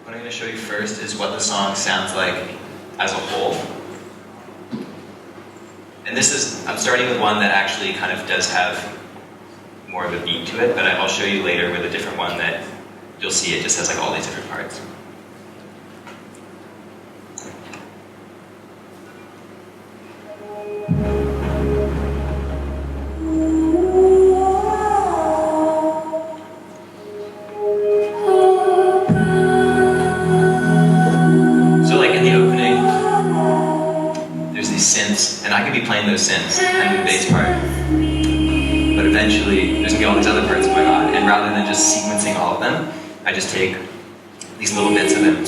what I'm going to show you first is what the song sounds like as a whole. And this is, I'm starting with one that actually kind of does have more of a beat to it, but I'll show you later with a different one that you'll see it just has like all these different parts. And I could be playing those synths and the bass part, but eventually there's going to be all these other parts going on, and rather than just sequencing all of them, I just take these little bits of them.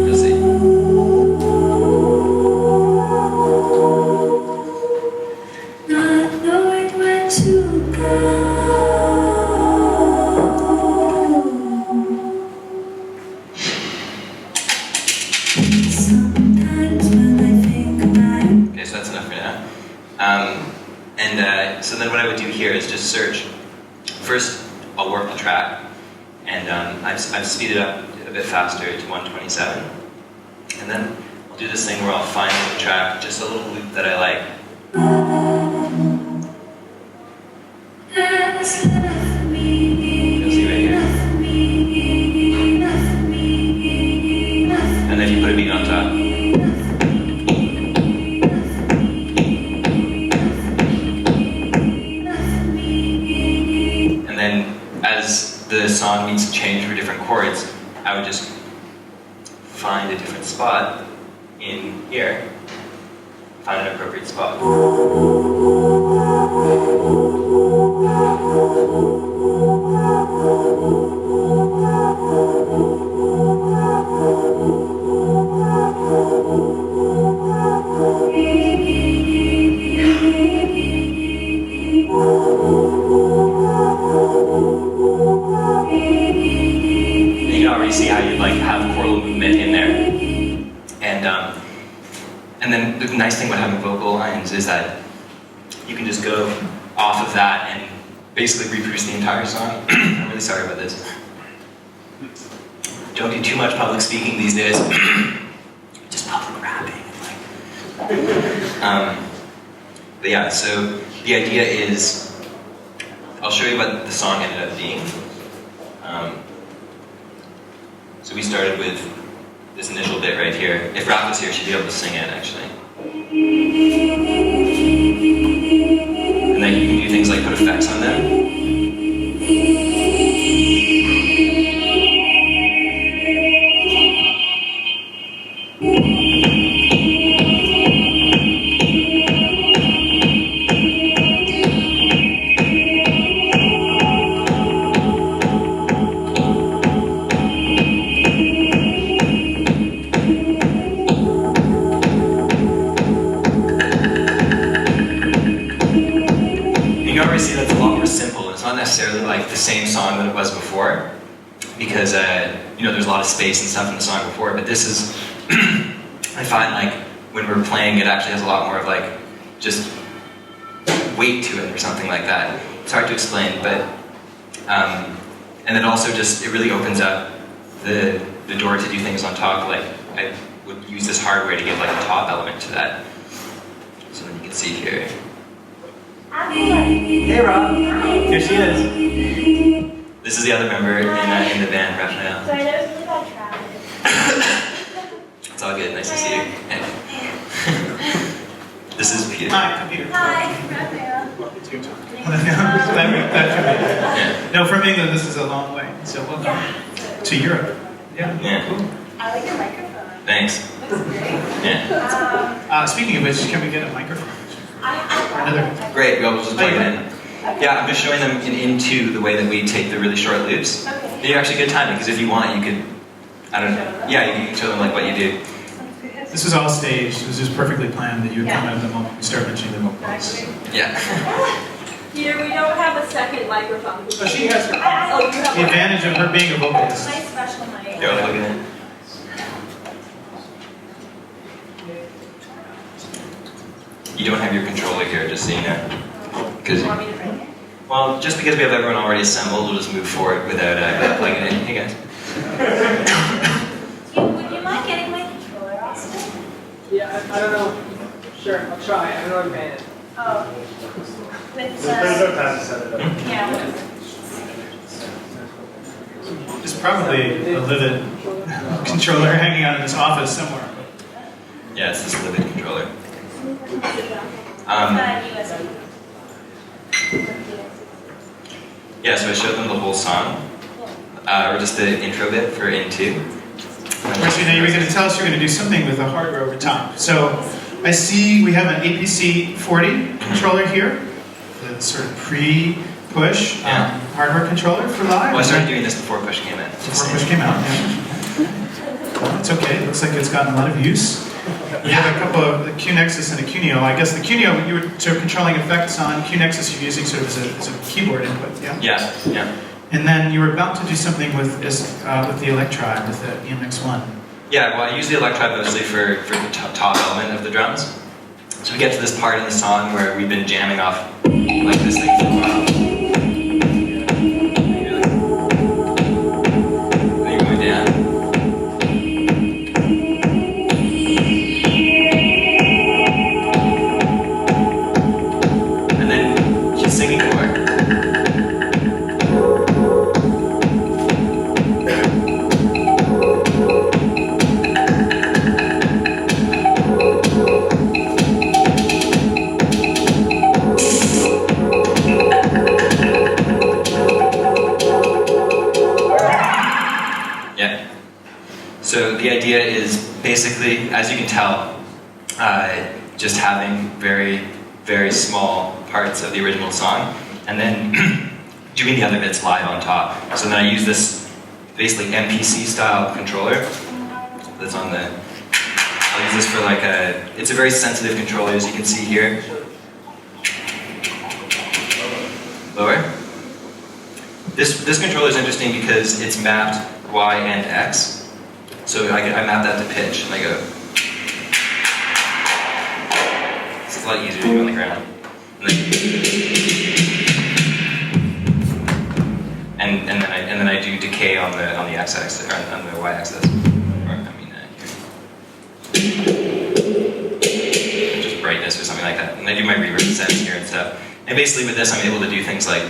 You'll see. Not knowing where to go. So then what I would do here is just search. First, I'll work the track, and I've speeded up a bit faster to 127. And then I'll do this thing where I'll find the track, just a little loop that I like. You'll see right here. And then you put a beat on top. As the song needs to change for different chords, I would just find a different spot in here, find an appropriate spot. See how you like have choral movement in there, and then the nice thing about having vocal lines is that you can just go off of that and basically reproduce the entire song. I'm really sorry about this. Don't do too much public speaking these days. Just public rapping. But yeah, so the idea is, I'll show you what the song ended up being. So we started with this initial bit right here. If Raph was here, she'd be able to sing it, actually. And then you can do things like put effects on them. See, that's a lot more simple. It's not necessarily like the same song that it was before, because you know, there's a lot of space and stuff in the song before. But this is, I find like when we're playing, it actually has a lot more of like just weight to it or something like that. It's hard to explain, but and then also just it really opens up the door to do things on top. Like I would use this hardware to give like a top element to that. So then you can see here. Hey Rob, here she is. This is the other member in the band, Raphael. Sorry, that was really bad traffic. It's all good, nice to see you. This is Peter. Hi, I'm Peter. Hi, Raphael. Well, it's your turn. No, from England, this is a long way. So welcome to Europe. Yeah, cool. I like your microphone. Thanks. Looks great. Yeah. Speaking of which, can we get a microphone? Another. Great, we'll just plug it in. Yeah, I'm just showing them into the way that we take the really short loops. Okay. You're actually good timing, because if you want, you could, I don't know, yeah, you can show them like what you do. This was all staged. It was just perfectly planned that you would come out at the moment you start mentioning the vocals. Yeah. Peter, we don't have a second microphone. Oh, she has her. Oh, you have The advantage of her being a vocalist. My special mic. Here, I'll plug it in. You don't have your controller here, just so you know. You want me to bring it? Well, just because we have everyone already assembled, we'll just move forward without plugging it in. Hey guys. I don't know. Sure, I'll try. I don't know what band it is. Oh. With, There's no time to set it up. yeah, whatever. There's probably a Livid controller hanging out in his office somewhere. Yeah, it's this Livid controller. USB. Yeah, so I showed them the whole song, or just the intro bit for In2. Actually, now you were going to tell us you're going to do something with the hardware over top. So I see we have an APC 40 controller here, the sort of pre-push hardware controller for live. Well, I started doing this before Push came in. Before push came out, yeah. Well, it's okay. It looks like it's gotten a lot of use. We have a couple of the QNexus and a QNeo. I guess the QNeo you were sort of controlling effects on. QNexus you're using sort of as a keyboard input, yeah? Yeah. And then you were about to do something with the Electri, with the EMX1. Yeah, well, I use the Electri mostly for the top element of the drums. So we get to this part in the song where we've been jamming off like this thing for a while. Then you're going down. And then she's singing more. So the idea is basically, as you can tell, just having very, very small parts of the original song, and then doing the other bits live on top. So then I use this basically MPC style controller that's on the, I'll use this for like it's a very sensitive controller, as you can see here. Lower. This controller is interesting because it's mapped Y and X. So I map that to pitch, and I go. It's a lot easier to do on the ground. And then I do decay on the x-axis or on the y-axis. Just brightness or something like that. And I do my reverb sets here and stuff. And basically with this, I'm able to do things like.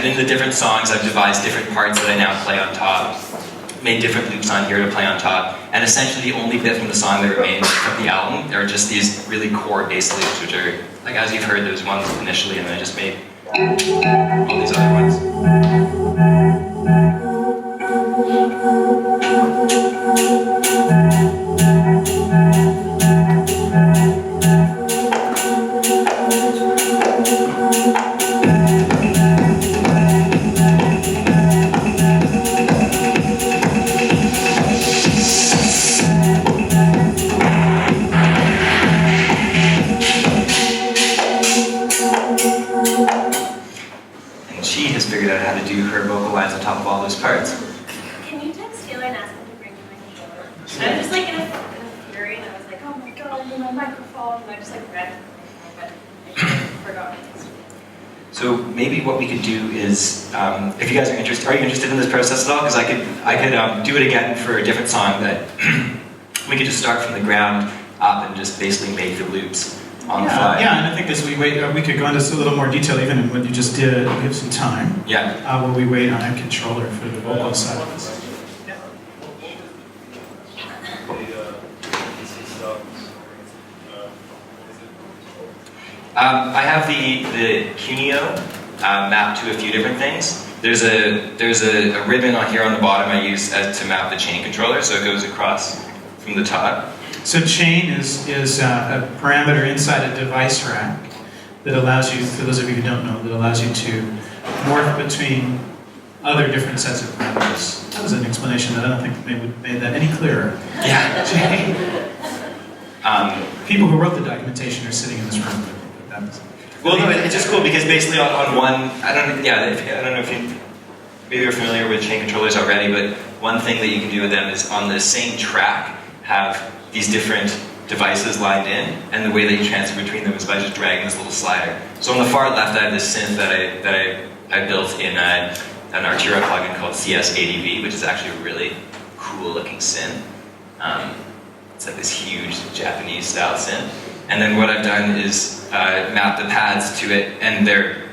In the different songs, I've devised different parts that I now play on top, made different loops on here to play on top, and essentially the only bit from the song that remains from the album are just these really core bass loops, which are, like as you've heard, those ones initially, and then I just made all these other ones. She has figured out how to do her vocal lines on top of all those parts. Can you text Taylor and ask him to bring me my controller? And I was just like in a fury, and I was like, oh my god, I need my microphone, and I just like grabbed it, but I just forgot it. So maybe what we could do is, if you guys are interested in this process at all? Because I could do it again for a different song that we could just start from the ground up and just basically make the loops on the fly. Yeah, and I think as we wait, we could go into a little more detail even in what you just did. We have some time. Yeah. While we wait on a controller for the vocal side of this. I have the QNeo mapped to a few different things. There's a ribbon on here on the bottom I use to map the chain controller, so it goes across from the top. So chain is a parameter inside a device rack that allows you, for those of you who don't know, that allows you to morph between other different sets of parameters. That was an explanation that I don't think made that any clearer. Yeah. Chain. People who wrote the documentation are sitting in this room. But Well, no, it's just cool because basically on one, I don't know if you, maybe you're familiar with chain controllers already, but one thing that you can do with them is on the same track have these different devices lined in, and the way that you transfer between them is by just dragging this little slider. So on the far left, I have this synth that I built in an Artura plugin called CS80V, which is actually a really cool looking synth. It's like this huge Japanese style synth. And then what I've done is map the pads to it, and they're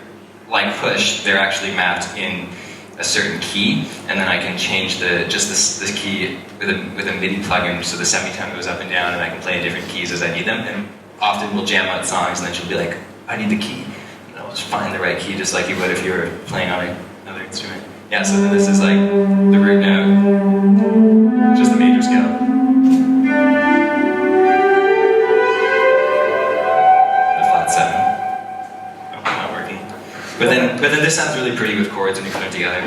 like push, they're actually mapped in a certain key, and then I can change this key with a MIDI plugin, so the semitone goes up and down, and I can play in different keys as I need them. And often we'll jam out songs, and then she'll be like, I need the key. And I'll just find the right key, just like you would if you were playing on another instrument. Yeah, so then this is like the root note, just the major scale. The flat 7. Oh, not working. But then this sounds really pretty with chords when you put them together.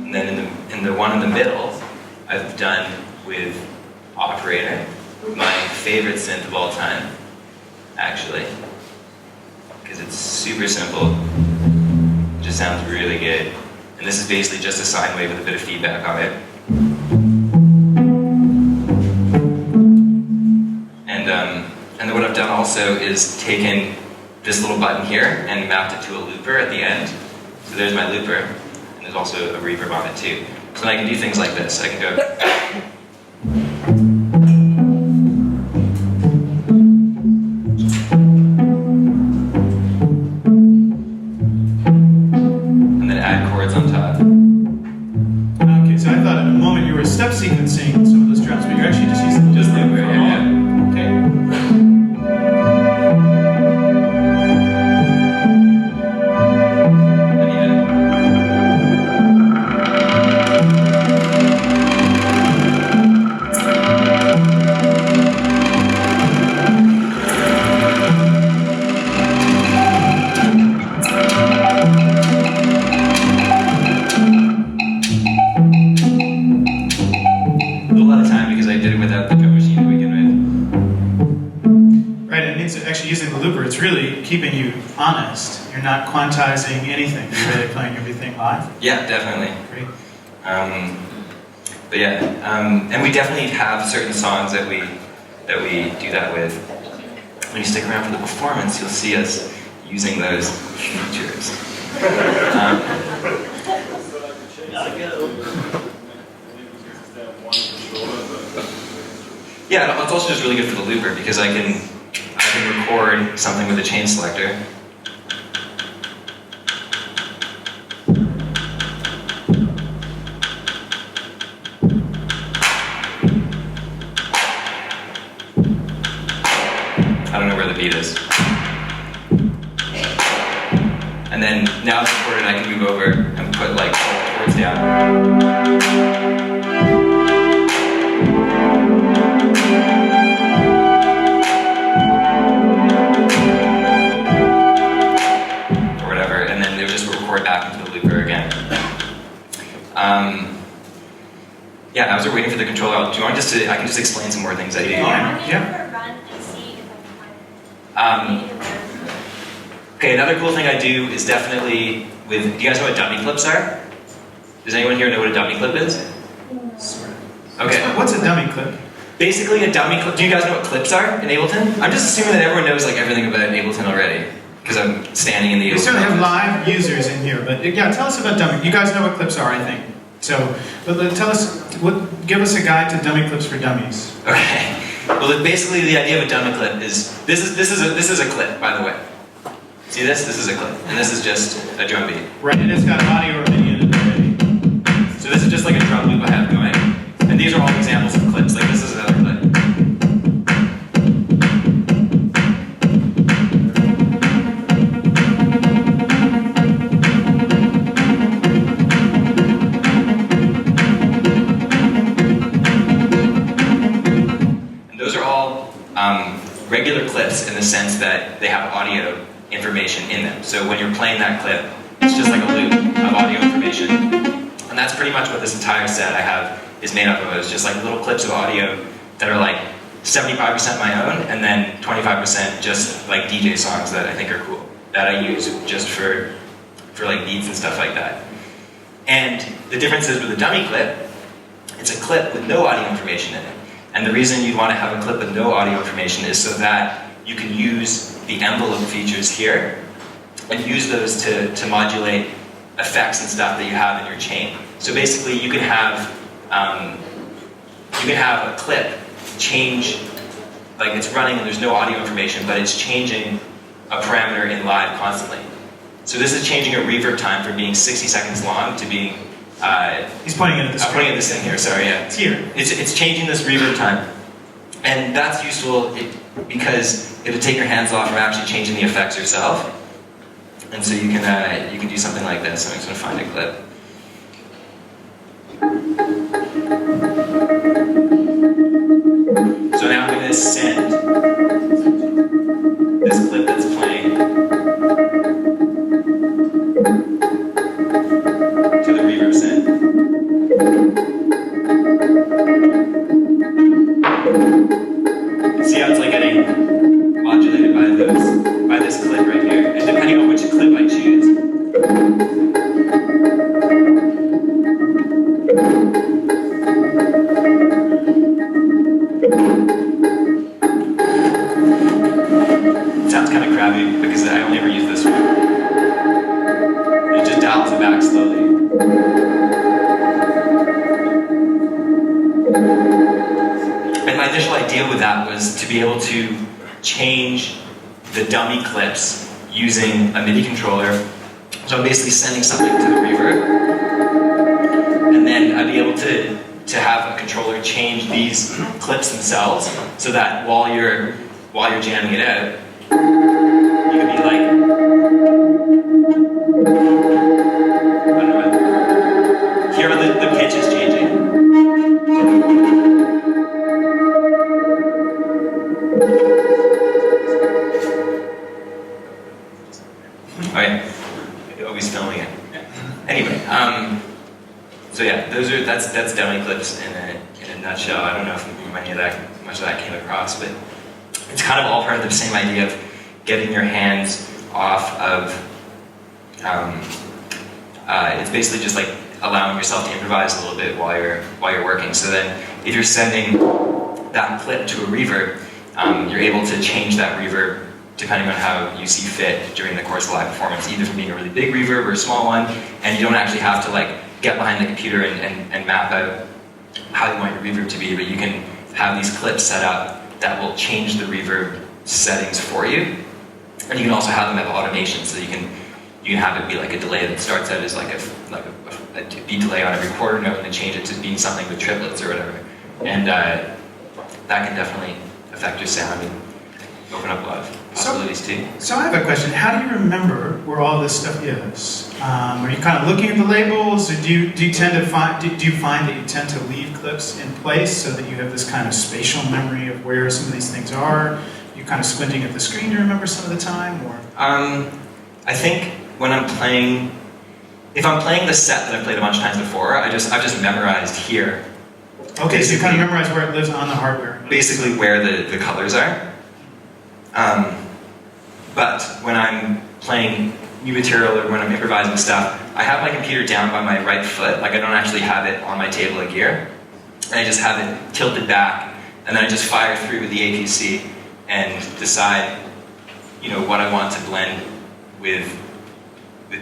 And then in the one in the middle, I've done with Operator, my favorite synth of all time, actually, because it's super simple. It just sounds really good. And this is basically just a sine wave with a bit of feedback on it. And then what I've done also is taken this little button here and mapped it to a looper at the end. So there's my looper, and there's also a reverb on it too. So then I can do things like this. I can go. Step sequencing some of those drums, but you're actually just using just the looper. Okay. Really keeping you honest. You're not quantizing anything. You're really playing everything live. Yeah, definitely. Great. But yeah, and we definitely have certain songs that we do that with. When you stick around for the performance, you'll see us using those features. Yeah, it's also just really good for the looper because I can record something with a chain selector. I don't know where the beat is. And then now it's recorded, I can move over and put like chords down. Yeah, as we're waiting for the controller, do you want just to, I can just explain some more things I do. Yeah. Run and see if I can find it. Okay, another cool thing I do is definitely with, do you guys know what dummy clips are? Does anyone here know what a dummy clip is? Okay. What's a dummy clip? Basically a dummy clip, do you guys know what clips are in Ableton? I'm just assuming that everyone knows like everything about Ableton already, because I'm standing in the Ableton. We certainly have live users in here, but yeah, tell us about dummy. You guys know what clips are, I think. So, but tell us, give us a guide to dummy clips for dummies. Okay. Well, basically the idea of a dummy clip is this is a clip, by the way. See this? This is a clip, and this is just a drum beat. Right, and it's got audio or video in it already. So this is just like a drum loop I have going, and these are all examples of clips. Like this is another clip. Regular clips in the sense that they have audio information in them. So when you're playing that clip, it's just like a loop of audio information. And that's pretty much what this entire set I have is made up of. It's just like little clips of audio that are like 75% my own, and then 25% just like DJ songs that I think are cool, that I use just for like beats and stuff like that. And the difference is with a dummy clip, it's a clip with no audio information in it. And the reason you'd want to have a clip with no audio information is so that you can use the envelope features here and use those to modulate effects and stuff that you have in your chain. So basically you can have a clip change, like it's running and there's no audio information, but it's changing a parameter in live constantly. So this is changing a reverb time from being 60 seconds long to being... He's pointing it at the screen. I'm pointing at this thing here, sorry, yeah. It's here. It's changing this reverb time. And that's useful because it'll take your hands off from actually changing the effects yourself. And so you can do something like this. I'm just going to find a clip. So now I'm going to send this clip that's playing to the reverb send. See how it's like getting modulated by this clip right here. And depending on which clip I choose. It sounds kind of crabby because I only ever use this one. It just dials it back slowly. And my initial idea with that was to be able to change the dummy clips using a MIDI controller. So I'm basically sending something to the reverb, and then I'd be able to have a controller change these clips themselves, so that while you're jamming it out, you can be like, I don't know, here are the pitches changing. Okay, always filming it. Anyway, so yeah, that's dummy clips in a nutshell. I don't know if much of that came across, but it's kind of all part of the same idea of getting your hands off of. It's basically just like allowing yourself to improvise a little bit while you're working. So then, if you're sending that clip to a reverb, you're able to change that reverb depending on how you see fit during the course of live performance, either from being a really big reverb or a small one, and you don't actually have to like get behind the computer and map out how you want your reverb to be, but you can have these clips set up that will change the reverb settings for you. And you can also have them have automation, so you can have it be like a delay that starts out as like a beat delay on every quarter note, and then change it to being something with triplets or whatever. And that can definitely affect your sound and open up a lot of possibilities too. So I have a question. How do you remember where all this stuff is? Are you kind of looking at the labels, or do you tend to find that you tend to leave clips in place so that you have this kind of spatial memory of where some of these things are? You kind of squinting at the screen to remember some of the time, or? I think when I'm playing, if I'm playing the set that I've played a bunch of times before, I've just memorized here. Okay, so you kind of memorize where it lives on the hardware. Basically where the colors are. But when I'm playing new material or when I'm improvising stuff, I have my computer down by my right foot, like I don't actually have it on my table like here. And I just have it tilted back, and then I just fire through with the APC and decide, what I want to blend with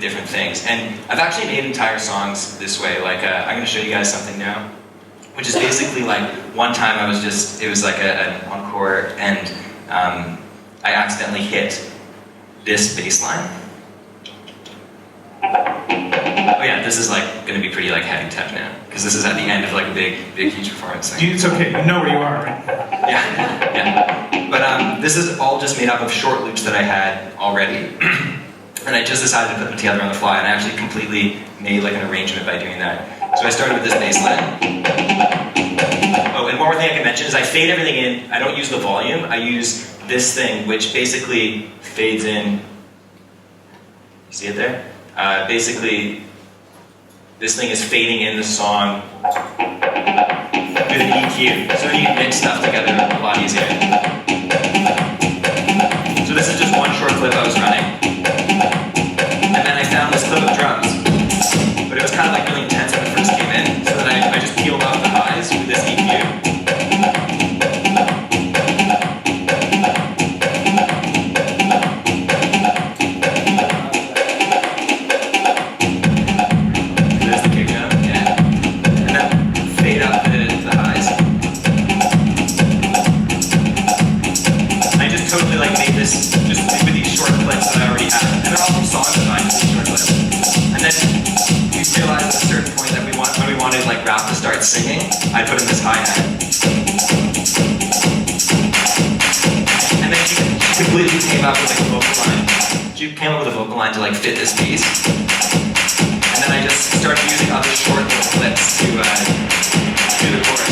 different things. And I've actually made entire songs this way. Like, I'm going to show you guys something now, which is basically like, one time it was like an encore, and I accidentally hit this bass line. Oh yeah, this is like going to be pretty like heavy techno, because this is at the end of like a big huge performance thing. It's okay, you know where you are, right? Yeah. But this is all just made up of short loops that I had already. And I just decided to put them together on the fly, and I actually completely made like an arrangement by doing that. So I started with this bass line. Oh, and one more thing I can mention is I fade everything in. I don't use the volume. I use this thing, which basically fades in. You see it there? Basically this thing is fading in the song with an EQ, so then you can mix stuff together a lot easier. So this is just one short clip I was running. And then I found this clip of drums. But it was kind of like really intense when it first came in, so then I just peeled off the highs with this EQ. There's the kick drum, yeah. And then fade up the highs. I just totally like made this just with these short clips that I already had. And they're all from songs of mine, these short clips. And then we realized at a certain point that when we wanted like rap to start singing, I put in this hi-hat. And then she completely came up with like a vocal line. She came up with a vocal line to like fit this piece. And then I just started using other short little clips to do the chorus.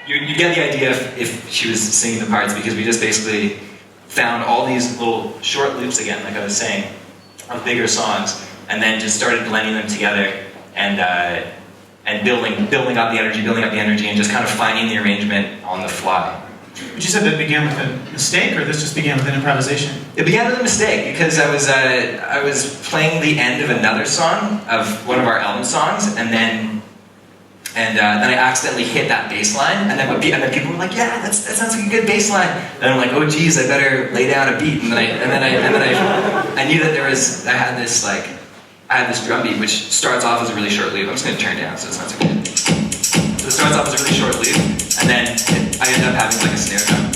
You get the idea if she was singing the parts, because we just basically found all these little short loops again, like I was saying, of bigger songs, and then just started blending them together and building up the energy, and just kind of finding the arrangement on the fly. But you said that began with a mistake, or this just began with an improvisation? It began with a mistake because I was playing the end of another song of one of our album songs, and then I accidentally hit that bass line, and then people were like, "Yeah, that sounds like a good bass line." And I'm like, "Oh, geez, I better lay down a beat." And then I knew that I had this drum beat which starts off as a really short loop. I'm just going to turn down so it's not so good. So it starts off as a really short loop, and then I end up having like a snare drum.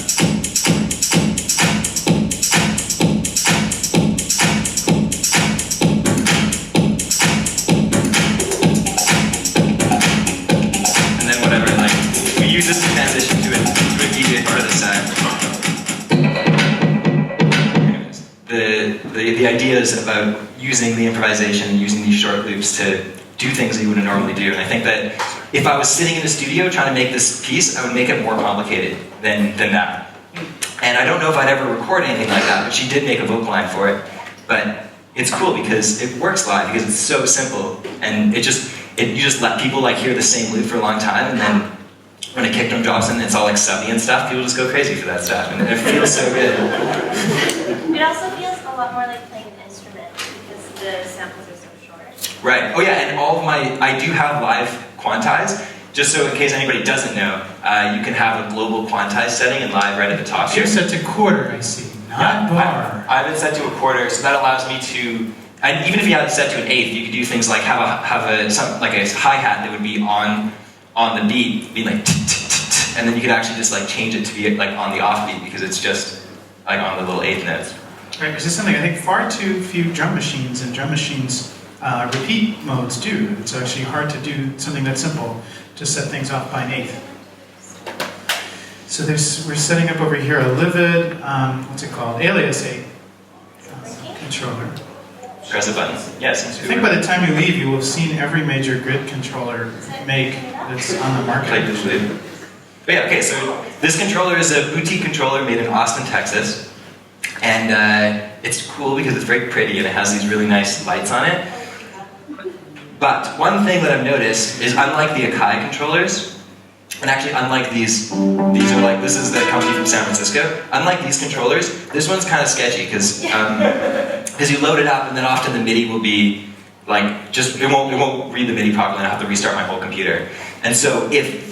Use this to transition to a DJ part of the set. The ideas about using the improvisation, using these short loops to do things that you wouldn't normally do. And I think that if I was sitting in the studio trying to make this piece, I would make it more complicated than that. And I don't know if I'd ever record anything like that, but she did make a vocal line for it. But it's cool because it works live, because it's so simple, and you just let people like hear the same loop for a long time, and then when a kick drum drops in, it's all like subby and stuff, people just go crazy for that stuff, and it feels so good. It also feels a lot more like playing an instrument because the samples are so short. Right. Oh yeah, and I do have live quantize, just so in case anybody doesn't know, you can have a global quantize setting and live right at the top here. You're set to quarter, I see, not bar. I have it set to a quarter, so that allows me to, and even if you had it set to an eighth, you could do things like have a hi-hat that would be on the beat, be like, and then you could actually just like change it to be like on the offbeat, because it's just like on the little eighth notes. Right, because this is something I think far too few drum machines repeat modes do. It's actually hard to do something that simple, just set things off by an eighth. So we're setting up over here a Livid, what's it called? Alias 8 controller. Press a button. Yes. I think by the time you leave, you will have seen every major grid controller make that's on the market. Like this loop. But yeah, okay, so this controller is a boutique controller made in Austin, Texas. And it's cool because it's very pretty and it has these really nice lights on it. But one thing that I've noticed is, unlike the Akai controllers, and actually unlike this is the company from San Francisco, unlike these controllers, this one's kind of sketchy because you load it up and then often the MIDI will be like, it won't read the MIDI properly and I have to restart my whole computer. And so if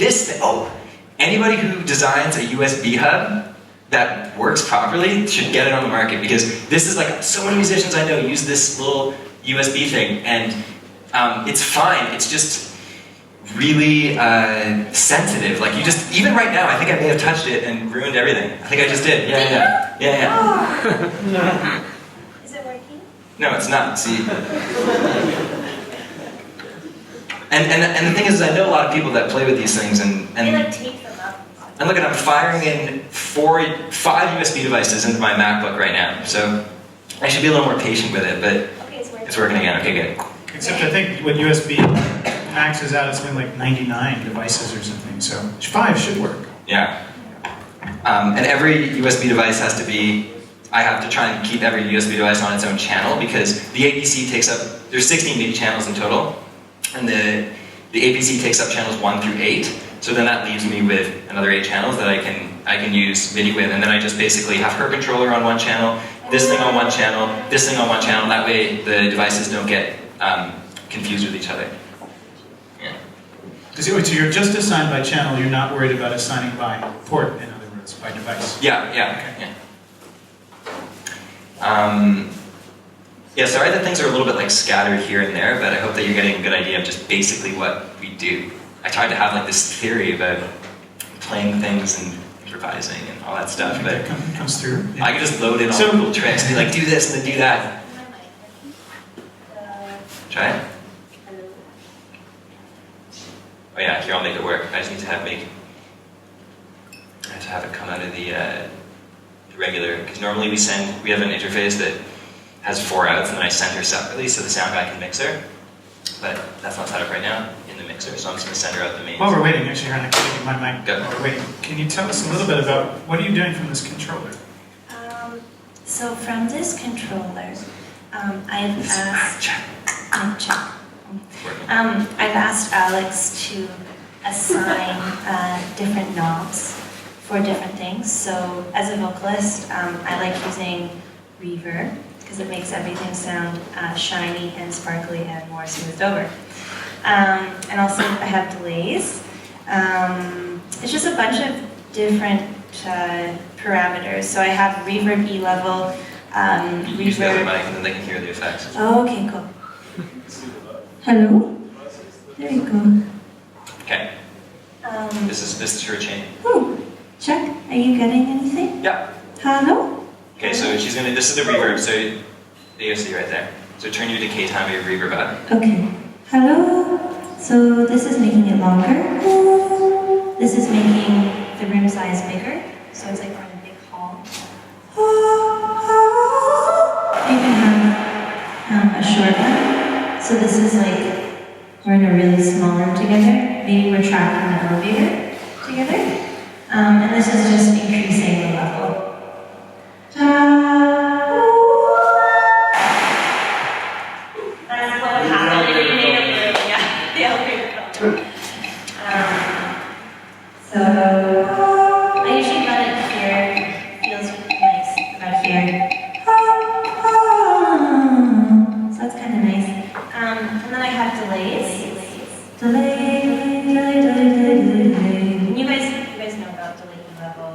anybody who designs a USB hub that works properly should get it on the market, because this is like, so many musicians I know use this little USB thing, and it's fine, it's just really sensitive. Like even right now, I think I may have touched it and ruined everything. I think I just did. Yeah. Is it working? No, it's not. See. And the thing is, I know a lot of people that play with these things, and They like tape them up. look at, I'm firing in 5 USB devices into my MacBook right now, so I should be a little more patient with it, but Okay, it's working. it's working again. Okay, good. Except I think what USB maxes out, it's been like 99 devices or something, so 5 should work. Yeah. And every USB device has to be, I have to try and keep every USB device on its own channel because the APC takes up, there's 16 MIDI channels in total, and the APC takes up channels 1 through 8, so then that leaves me with another 8 channels that I can use MIDI with, and then I just basically have her controller on one channel, this thing on one channel, this thing on one channel, that way the devices don't get confused with each other. Yeah. So you're just assigned by channel, you're not worried about assigning by port, in other words, by device? Yeah. Okay. Yeah, sorry that things are a little bit like scattered here and there, but I hope that you're getting a good idea of just basically what we do. I tried to have like this theory about playing things and improvising and all that stuff, but That comes through. Yeah. I can just load in all the cool tricks and be like, do this and then do that. Try it? Oh yeah, here, I'll make it work. I just need to have it come out of the regular, because normally we have an interface that has 4 outs, and then I send her separately so the sound guy can mix her. But that's not set up right now in the mixer, so I'm just going to send her out the mains. While we're waiting, actually, I'm connecting my mic. Go. While we're waiting, can you tell us a little bit about what are you doing from this controller? So from this controller, I've asked Alex to assign different knobs for different things. So as a vocalist, I like using reverb because it makes everything sound shiny and sparkly and more smoothed over. And also I have delays. It's just a bunch of different parameters. So I have reverb E level, Use the other reverb. mic and then they can hear the effects. Oh, okay, cool. Hello? There you go. Okay, this is her chain. Oh, check. Are you getting anything? Yeah. Hello? Okay, so this is the reverb, so you see right there. So turn your decay time of your reverb up. Okay. Hello? So this is making it longer. This is making the room size bigger. So it's like we're in a big hall. You can have a short one. So this is like we're in a really small room together. Maybe we're trapped in an elevator together. And this is just increasing the level. That's what happened in the room. Yeah, the elevator fell. So I usually let it here. Feels nice about here. So that's kind of nice. And then I have delays. Delay. And you guys know about delay level,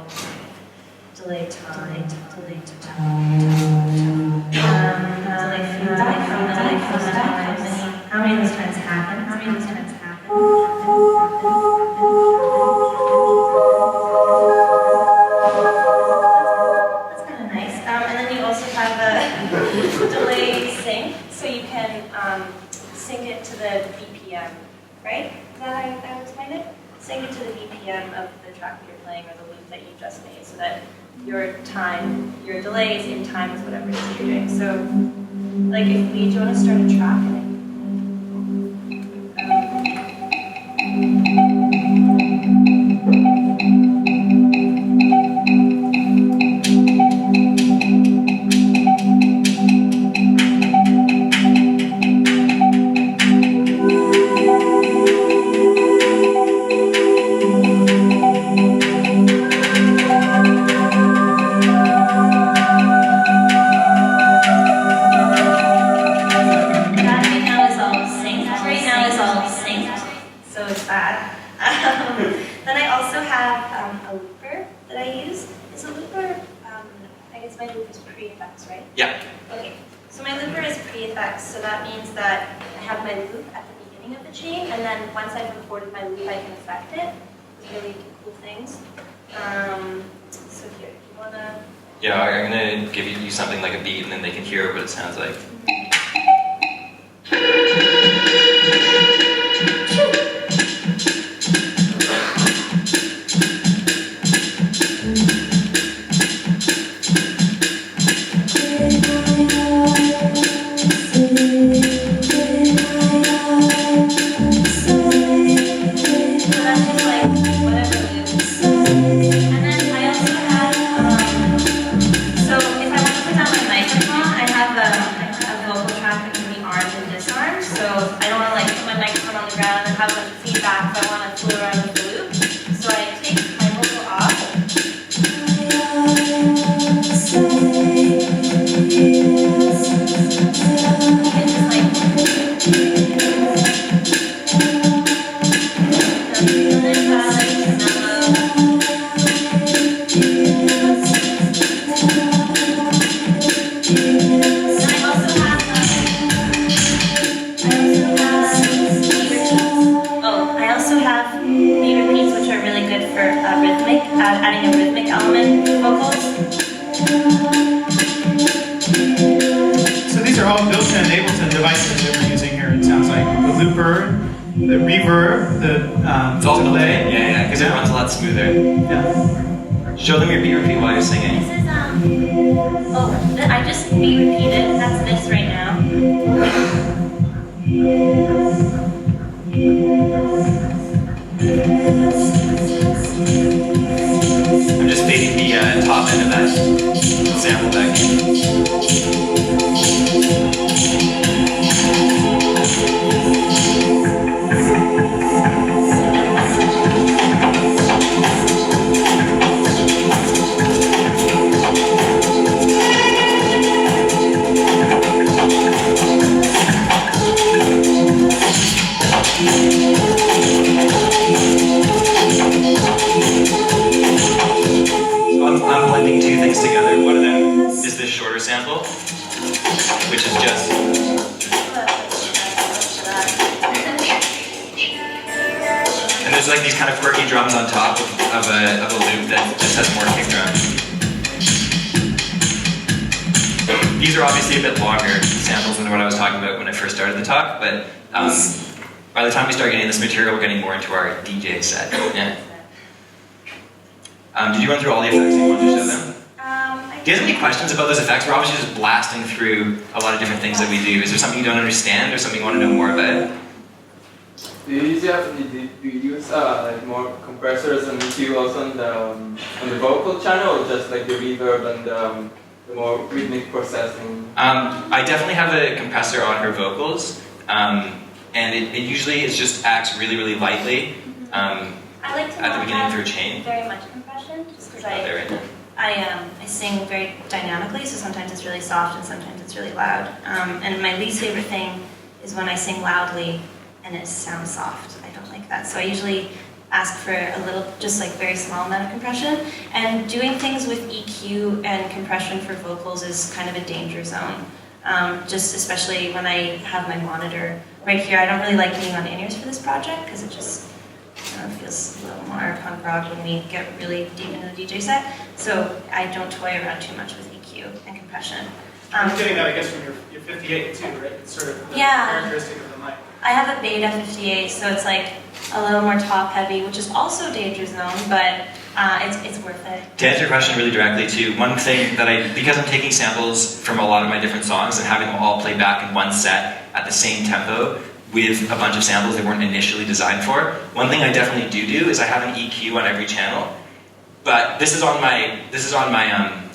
delay time, delay to time, delay from how many of those times happen? How many of those times happen? That's kind of nice. And then you also have a delay sync, so you can sync it to the BPM, right? Is that how I would explain it? Sync it to the BPM of the track that you're playing or the loop that you just made, so that your delay is in time with whatever it is you're doing. So, like, do you want to start a track? Then I also have a looper that I use. Is a looper, I guess my loop is pre-effects, right? Yeah. Okay, so my looper is pre-effects, so that means that I have my loop at the beginning of the chain, and then once I've recorded my loop, I can affect it with really cool things. So here, do you wanna? Yeah, I'm gonna give you something like a beat, and then they can hear what it sounds like. So multi-element vocals. So these are all built-in Ableton devices that we're using here, it sounds like. The looper, the reverb, the It's all built in. delay. Yeah, because it runs a lot smoother. Yeah. Show them your beat repeat while you're singing. This is, I just beat repeated, that's this right now. I'm just fading the top end of that sample back. I'm blending two things together. One of them is this shorter sample, which is just. And there's like these kind of quirky drums on top of a loop that just has more kick drum. These are obviously a bit longer samples than what I was talking about when I first started the talk, but by the time we start getting this material, we're getting more into our DJ set. Yeah. Did you run through all the effects you wanted to show them? Do you have any questions about those effects? We're obviously just blasting through a lot of different things that we do. Is there something you don't understand or something you want to know more about? Do you use like more compressors and EQ also on the vocal channel, or just like the reverb and the more rhythmic processing? I definitely have a compressor on her vocals, and it usually just acts really, really lightly I like to at the not beginning of have her chain. very much compression, just because Out there right now. I sing very dynamically, so sometimes it's really soft and sometimes it's really loud. And my least favorite thing is when I sing loudly and it sounds soft. I don't like that. So I usually ask for a little, just like very small amount of compression. And doing things with EQ and compression for vocals is kind of a danger zone. Just especially when I have my monitor right here. I don't really like being on in-ears for this project because it just feels a little more punk rock when we get really deep into the DJ set. So I don't toy around too much with EQ and compression. I'm getting that, I guess, from your 58 too, right? It's sort of the Yeah. characteristic of the mic. I have a Beta 58, so it's like a little more top heavy, which is also danger zone, but it's worth it. To answer your question really directly too, one thing that because I'm taking samples from a lot of my different songs and having them all played back in one set at the same tempo with a bunch of samples they weren't initially designed for, one thing I definitely do is I have an EQ on every channel, but this is on my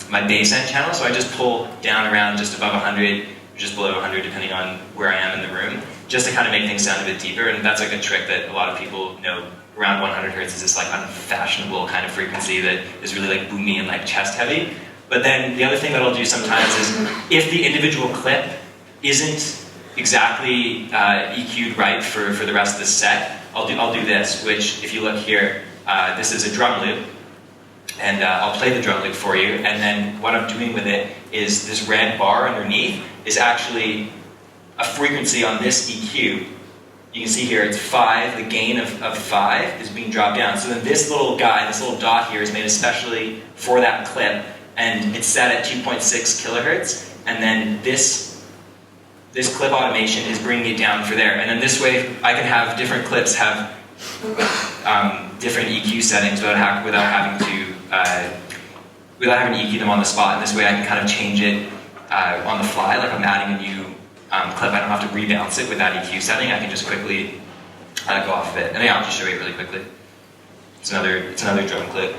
my bass end channel, so I just pull down around just above 100, just below 100 depending on where I am in the room, just to kind of make things sound a bit deeper, and that's like a trick that a lot of people know. Around 100 hertz is this like unfashionable kind of frequency that is really like boomy and like chest heavy. But then the other thing that I'll do sometimes is if the individual clip isn't exactly EQ'd right for the rest of the set, I'll do this, which if you look here, this is a drum loop, and I'll play the drum loop for you, and then what I'm doing with it is this red bar underneath is actually a frequency on this EQ. You can see here it's 5, the gain of 5 is being dropped down. So then this little guy, this little dot here is made especially for that clip, and it's set at 2.6 kilohertz, and then this clip automation is bringing it down for there. And then this way I can have different clips have different EQ settings without having to EQ them on the spot. And this way I can kind of change it on the fly, like I'm adding a new clip. I don't have to rebalance it with that EQ setting. I can just quickly go off of it. And yeah, I'll just show you it really quickly. It's another drum clip.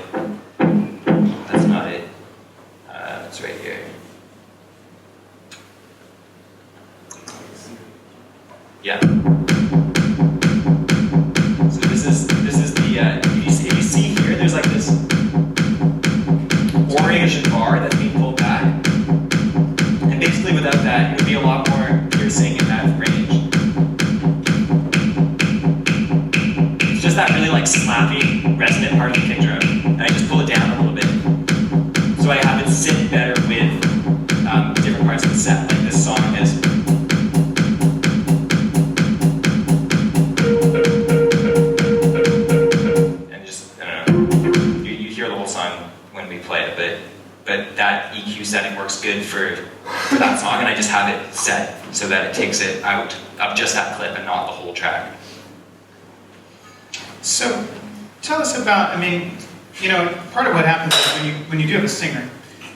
That's not it. It's right here. Yeah. So this is the if you see here, there's like this orange bar that's being pulled back, and basically without that, it would be a lot more piercing in that range. It's just that really like slappy, resonant part of the kick drum, and I just pull it down a little bit, so I have it sit better with different parts of the set. Like this song is. play it, but that EQ setting works good for that song, and I just have it set so that it takes it out of just that clip and not the whole track. So, tell us about, I mean, you know, part of what happens is when you do have a singer,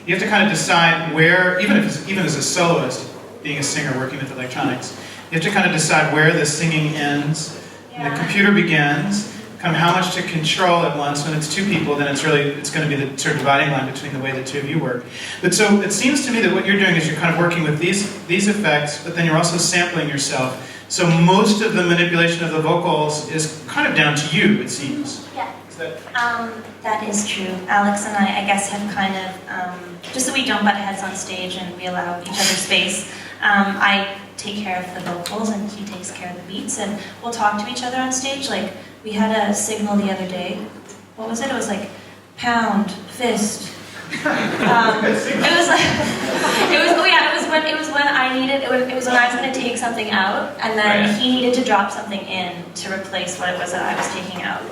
you have to kind of decide where, even as a soloist, being a singer working with electronics, you have to kind of decide where the singing ends and the computer begins, kind of how much to control at once. When it's two people, then it's going to be the sort of dividing line between the way the two of you work. But so it seems to me that what you're doing is you're kind of working with these effects, but then you're also sampling yourself. So most of the manipulation of the vocals is kind of down to you, it seems. Yeah. That is true. Alex and I guess, have kind of, just so we don't butt heads on stage and we allow each other space, I take care of the vocals and he takes care of the beats, and we'll talk to each other on stage. Like, we had a signal the other day. What was it? It was like, pound, fist. It was like, it was when I needed, it was when I was going to take something out, and then he needed to drop something in to replace what it was that I was taking out.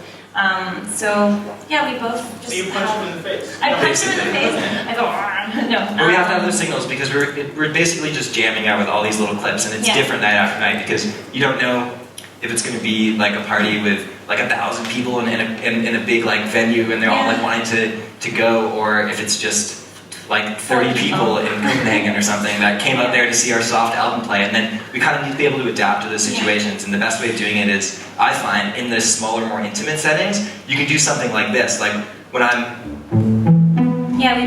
So yeah, we both just. So you punch him in the face. I punch him in the face. I go, no. But we have to have those signals because we're basically just jamming out with all these little clips, and it's different night after night because you don't know if it's going to be like a party with like 1,000 people in a big like venue and they're all like wanting to go, or if it's just like 30 people in Copenhagen or something that came up there to see our soft album play, and then we kind of need to be able to adapt to those situations. And the best way of doing it is, I find, in the smaller, more intimate settings, you can do something like this. Like when I'm we have a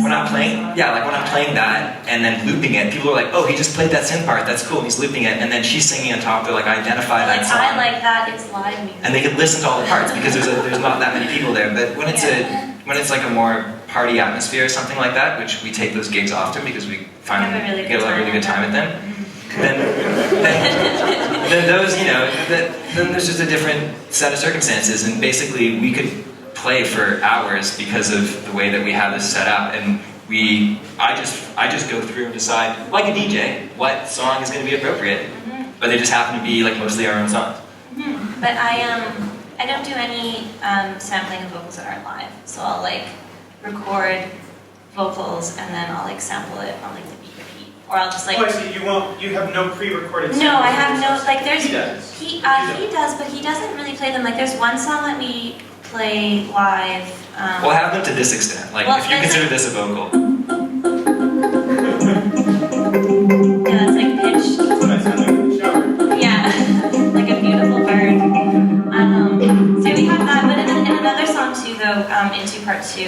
when I'm playing that and then looping it, people are like, oh, he just played that synth part, that's cool, and he's looping it, and then she's singing on top, they're like, I identify that song. I like that, it's live music. And they can listen to all the parts because there's not that many people there. But when it's like a more party atmosphere or something like that, which we take those gigs often because we find we get a really good time at them, then those, you know, then there's just a different set of circumstances, and basically we could play for hours because of the way that we have this set up, and I just go through and decide, like a DJ, what song is going to be appropriate, but they just happen to be like mostly our own songs. But I don't do any sampling of vocals that aren't live, so I'll like record vocals and then I'll like sample it on like the beat repeat, or I'll just like. Oh, I see. You have no pre-recorded. No, I have no like. There's he does. He does, but he doesn't really play them. Like, there's one song that we play live. Well, have them to this extent. Like, if you consider this a vocal. Yeah, that's like pitched. Yeah, like a beautiful bird. So we have that, but in another song too, though, in 2 Part 2,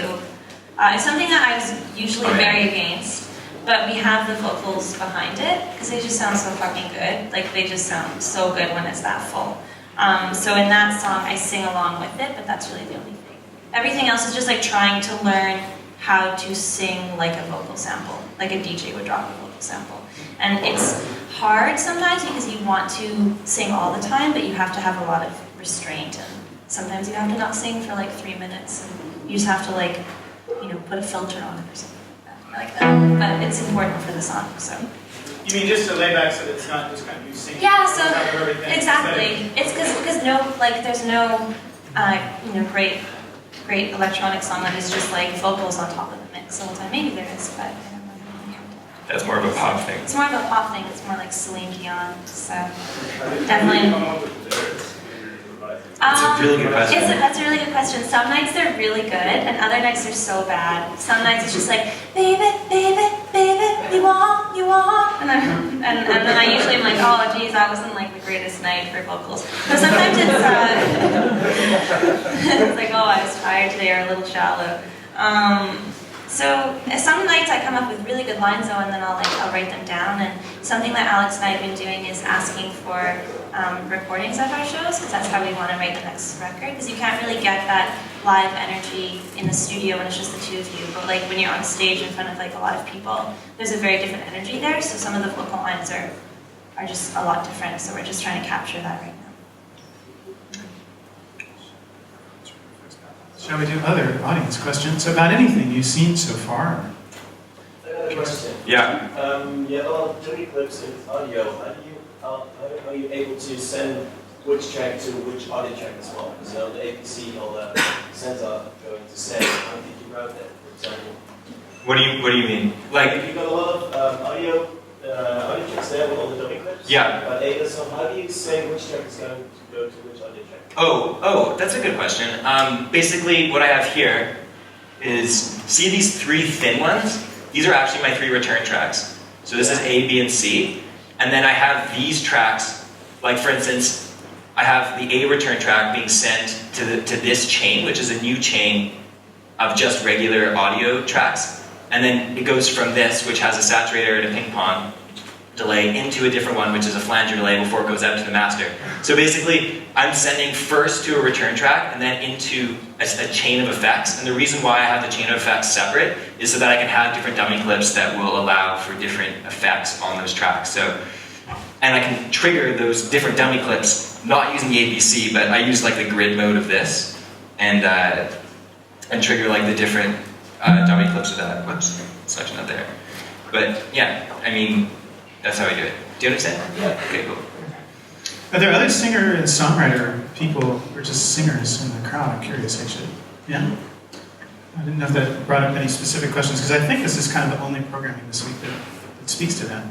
it's something that I was usually very against, but we have the vocals behind it, because they just sound so fucking good. Like, they just sound so good when it's that full. So in that song, I sing along with it, but that's really the only thing. Everything else is just like trying to learn how to sing like a vocal sample, like a DJ would drop a vocal sample. And it's hard sometimes because you want to sing all the time, but you have to have a lot of restraint, and sometimes you have to not sing for like 3 minutes, and you just have to like, you know, put a filter on it or something like that. But it's important for the song, so. You mean just to lay back so that it's not just kind of you singing? Yeah, so exactly. It's because no, like, there's no, you know, great electronic song that is just like vocals on top of the mix all the time. Maybe there is, but I don't know. That's more of a pop thing. It's more of a pop thing. It's more like Celine Dion. So definitely. That's a really good question. That's a really good question. Some nights they're really good, and other nights they're so bad. Some nights it's just like, baby, baby, baby, you want, and then I usually am like, oh geez, that wasn't like the greatest night for vocals. But sometimes it's it's like, oh, I was tired today, or a little shallow. So some nights I come up with really good lines though, and then I'll write them down. And something that Alex and I have been doing is asking for recordings of our shows, because that's how we want to write the next record. Because you can't really get that live energy in the studio when it's just the two of you. But like when you're on stage in front of like a lot of people, there's a very different energy there. So some of the vocal lines are just a lot different. So we're just trying to capture that right now. Shall we do other audience questions about anything you've seen so far? Question. Yeah. You have a lot of 3 clips with audio. How are you able to send which track to which audio track as well? Because the APC, all the sends are going to send. How did you wrote that, for example? What do you mean? Like, You've got a lot of audio tracks there with all the dummy clips. Yeah. But so how do you say which track is going to go to which audio track? Oh, that's a good question. Basically, what I have here is, see these 3 thin ones? These are actually my 3 return tracks. So this is A, B, and C. And then I have these tracks, like for instance, I have the A return track being sent to this chain, which is a new chain of just regular audio tracks. And then it goes from this, which has a saturator and a ping pong delay, into a different one, which is a flanger delay before it goes out to the master. So basically, I'm sending first to a return track and then into a chain of effects. And the reason why I have the chain of effects separate is so that I can have different dummy clips that will allow for different effects on those tracks. So, and I can trigger those different dummy clips, not using the ABC, but I use like the grid mode of this, and trigger like the different dummy clips of that. Whoops, section not there. But yeah, I mean, that's how I do it. Do you understand? Yeah. Okay, cool. Are there other singer and songwriter people, or just singers in the crowd? I'm curious, actually. Yeah? I didn't know if that brought up any specific questions, because I think this is kind of the only programming this week that speaks to that.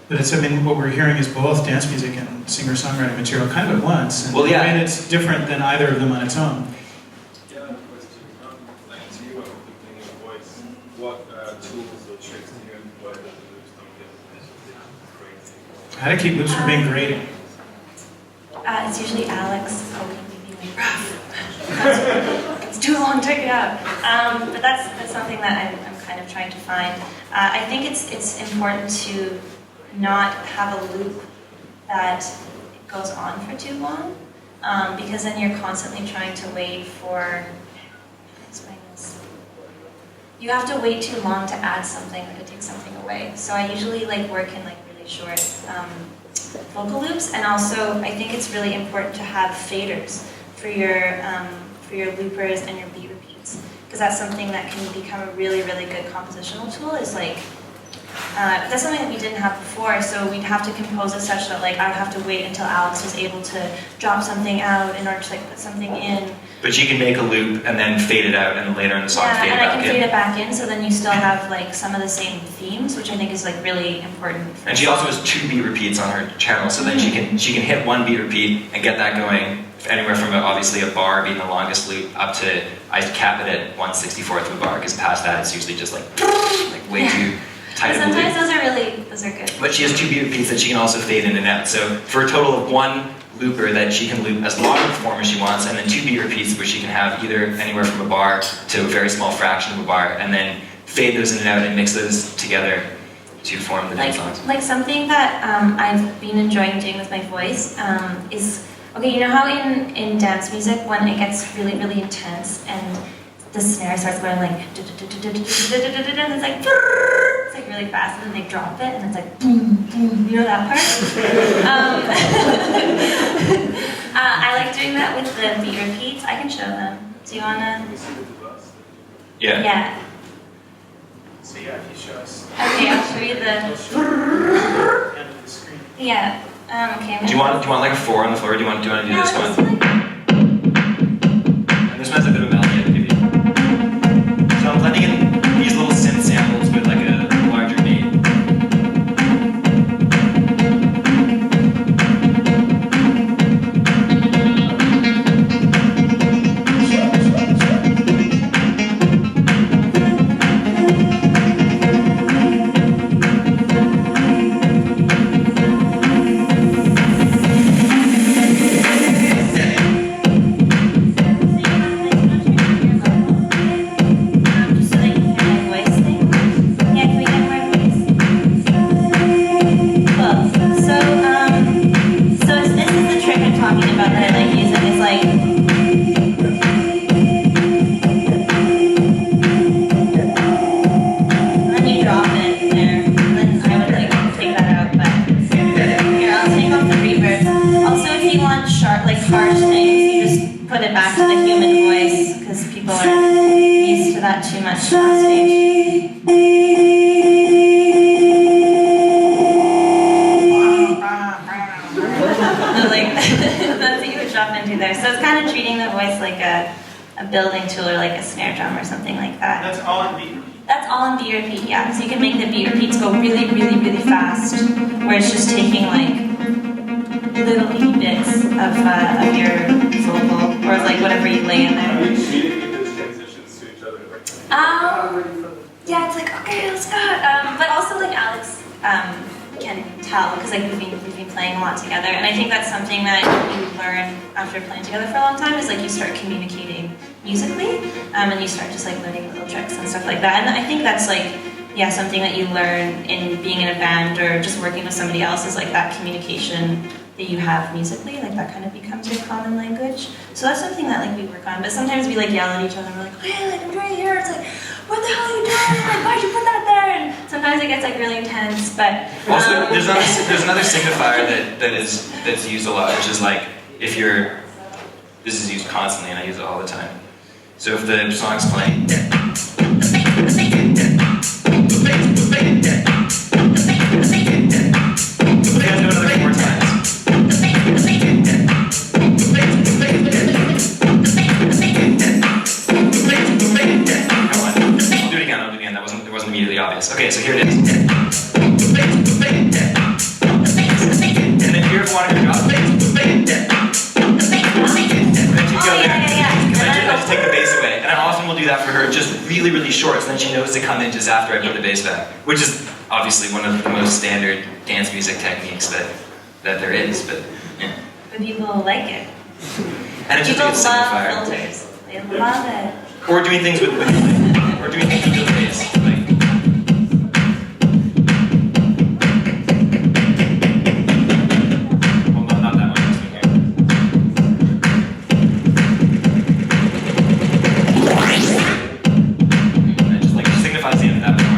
But it's, I mean, what we're hearing is both dance music and singer-songwriter material kind of at once. And Well, yeah. I mean, it's different than either of them on its own. Yeah, question. Like to you, when putting your voice, what tools or tricks do you employ that the loops don't get crazy? How to keep loops from being grating. It's usually Alex poking me, being like, rough. It's too long, take it out. But that's something that I'm kind of trying to find. I think it's important to not have a loop that goes on for too long, because then you're constantly trying to wait for, how to explain this? You have to wait too long to add something or to take something away. So I usually like work in like really short vocal loops, and also I think it's really important to have faders for your loopers and your beat repeats, because that's something that can become a really, really good compositional tool. Is like that's something that we didn't have before, so we'd have to compose it such that like I'd have to wait until Alex was able to drop something out in order to like put something in. But you can make a loop and then fade it out, and then later in the song Yeah, fade it and I back can in. fade it back in, so then you still have like some of the same themes, which I think is like really important. For And she also has 2 beat repeats on her channel, so then she can hit 1 beat repeat and get that going anywhere from obviously a bar being the longest loop up to, I cap it at 1/64th of a bar, because past that it's usually just like way too tight of a Sometimes loop. those are good. But she has 2 beat repeats that she can also fade in and out. So for a total of 1 looper that she can loop as long of a form as she wants, and then 2 beat repeats where she can have either anywhere from a bar to a very small fraction of a bar, and then fade those in and out and mix those together to form the dance songs. Like something that I've been enjoying doing with my voice is, okay, you know how in dance music when it gets really, really intense and the snare starts going like, and it's like really fast, and then they drop it and it's like boom, boom, you know that part? I like doing that with the beat repeats. I can show them. Do you wanna? Yeah. Yeah. So yeah, if you show us Okay, I'll show you the. end of the screen. Yeah. Okay. Do you want like a 4 on the floor? Or do you want to do No, this it's one? like- And this one has a bit of a melody I can give you. So I'm blending in these little synth samples with like a larger beat. Just so that you can hear my voice thing. Yeah, can we get more voice? Cool. So this is the trick I'm talking about that I like using. It's like, and then you drop it there, and then I would like take that out. But here, I'll take off the reverb. Also, if you want sharp, like harsh things, you just put it back to the human voice, because people are used to that too much on stage. Like that's what you would drop into there. So it's kind of treating the voice like a building tool or like a snare drum or something like that. That's all in beat repeat. That's all in beat repeat, yeah. So you can make the beat repeats go really, really, really fast, where it's just taking like little bitty bits of your vocal or like whatever you lay in How do there. you communicate those transitions to each other? Yeah, it's like, okay, let's go. But also like Alex can tell, because like we've been playing a lot together, and I think that's something that you learn after playing together for a long time, is like you start communicating musically, and you start just like learning little tricks and stuff like that. And I think that's like, yeah, something that you learn in being in a band or just working with somebody else, is like that communication that you have musically, like that kind of becomes your common language. So that's something that like we work on. But sometimes we like yell at each other and we're like, okay, like I'm right here. It's like, what the hell are you doing? Like, why'd you put that there? And sometimes it gets like really intense. But Also, there's another signifier that's used a lot, which is like if you're, this is used constantly and I use it all the time. So if the song's playing, we gotta do another 4 times. Come on, I'll do it again. That wasn't immediately obvious. Okay, so here it is. And then here's one of your drops. I just take the bass away, and I often will do that for her, just really, really short, so then she knows to come in just after I put the bass back, which is obviously one of the most standard dance music techniques that there is. But yeah. But people like it. And it's just a People good signifier. love filters. They love it. Or doing things with the bass. Like, well, not that one. This one here. And it just like signifies the end of that part.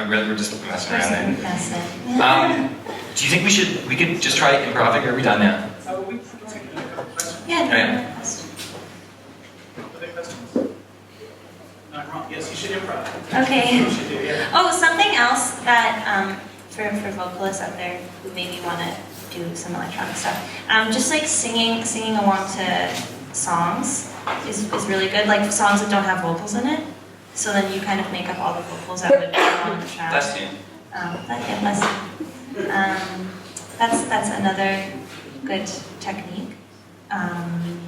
We're just messing around there. Do you think we could just try improvising, or are we done now? We can take a couple questions. Yeah, Okay. no question. Other questions? Not wrong. Yes, you should improv. Okay. You should do, yeah. Oh, something else that for vocalists out there who maybe want to do some electronic stuff, just like singing along to songs is really good. Like songs that don't have vocals in it. So then you kind of make up all the vocals that would be on the track. Bless you. Bless you. That's another good technique. And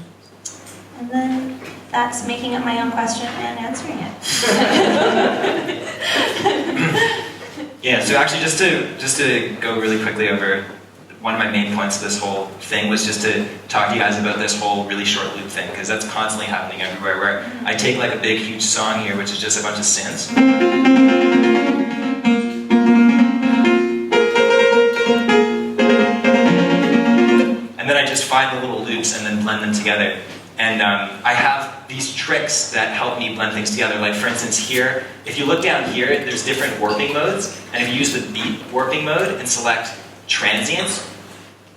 then that's making up my own question and answering it. Yeah. So actually, just to go really quickly over, one of my main points of this whole thing was just to talk to you guys about this whole really short loop thing, because that's constantly happening everywhere, where I take like a big huge song here, which is just a bunch of synths, and then I just find the little loops and then blend them together. And I have these tricks that help me blend things together. Like for instance here, if you look down here, there's different warping modes, and if you use the beat warping mode and select transients,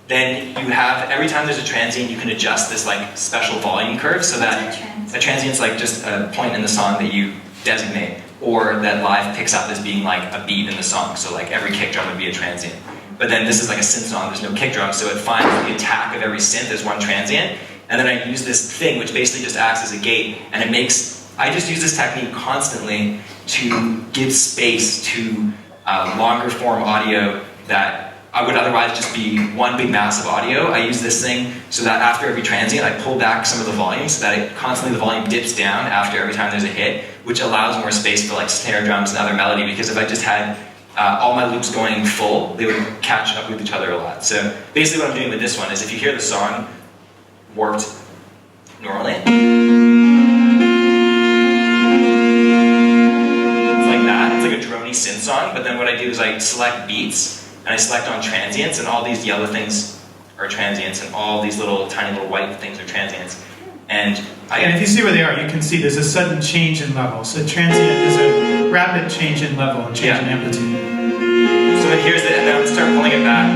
then you have, every time there's a transient, you can adjust this like special volume curve so that a transient's like just a point in the song that you designate, or that live picks up as being like a beat in the song. So like every kick drum would be a transient. But then this is like a synth song, there's no kick drum, so it finds the attack of every synth as one transient, and then I use this thing which basically just acts as a gate, and it makes, I just use this technique constantly to give space to longer form audio that I would otherwise just be one big mass of audio. I use this thing so that after every transient, I pull back some of the volume so that constantly the volume dips down after every time there's a hit, which allows more space for like snare drums and other melody, because if I just had all my loops going full, they would catch up with each other a lot. So basically what I'm doing with this one is, if you hear the song warped normally, it's like that. It's like a droney synth song, but then what I do is I select beats, and I select on transients, and all these yellow things are transients, and all these little tiny little white things are transients. And if you see where they are, you can see there's a sudden change in level. So transient is a rapid change in level and change in amplitude. So then here's and then I'll start pulling it back.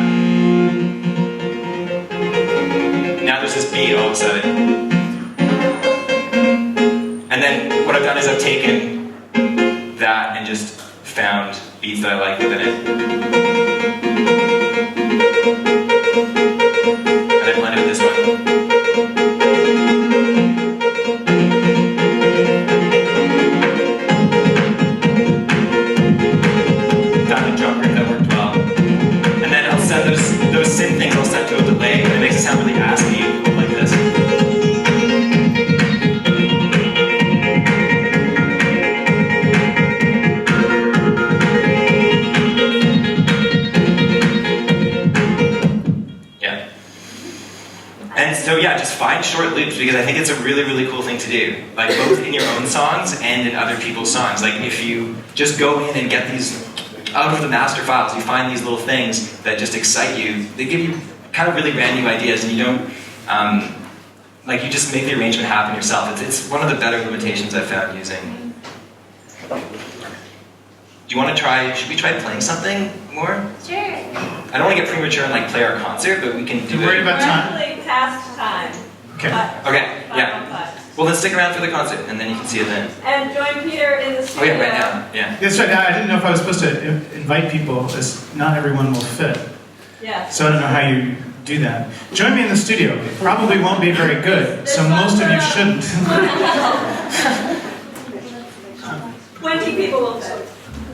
Now there's this beat all of a sudden. And then what I've done is I've taken that and just found beats that I liked within it. And I blended with this one. Found a drum group that worked well. And then I'll send those synth things, I'll send to a delay, and it makes it sound really aspy, like this. Yeah. And so yeah, just find short loops because I think it's a really, really cool thing to do. Like both in your own songs and in other people's songs. Like if you just go in and get these out of the master files, you find these little things that just excite you. They give you kind of really brand new ideas, and you don't, like you just make the arrangement happen yourself. It's one of the better limitations I've found using. Do you want to try, should we try playing something more? Sure. I don't want to get premature and like play our concert, but we can do You worried it. about time? Actually, past time. Okay. Okay, yeah. Well then stick around for the concert, and then you can see it then. And join Peter in the Oh studio. yeah, right now, yeah. That's right. I didn't know if I was supposed to invite people, as not everyone will fit. Yes. So I don't know how you do that. Join me in the studio. It probably won't be very good, so most of you shouldn't. 20 people will fit.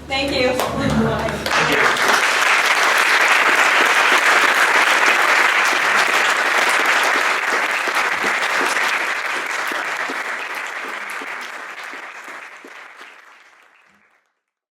Thank you. Thank you.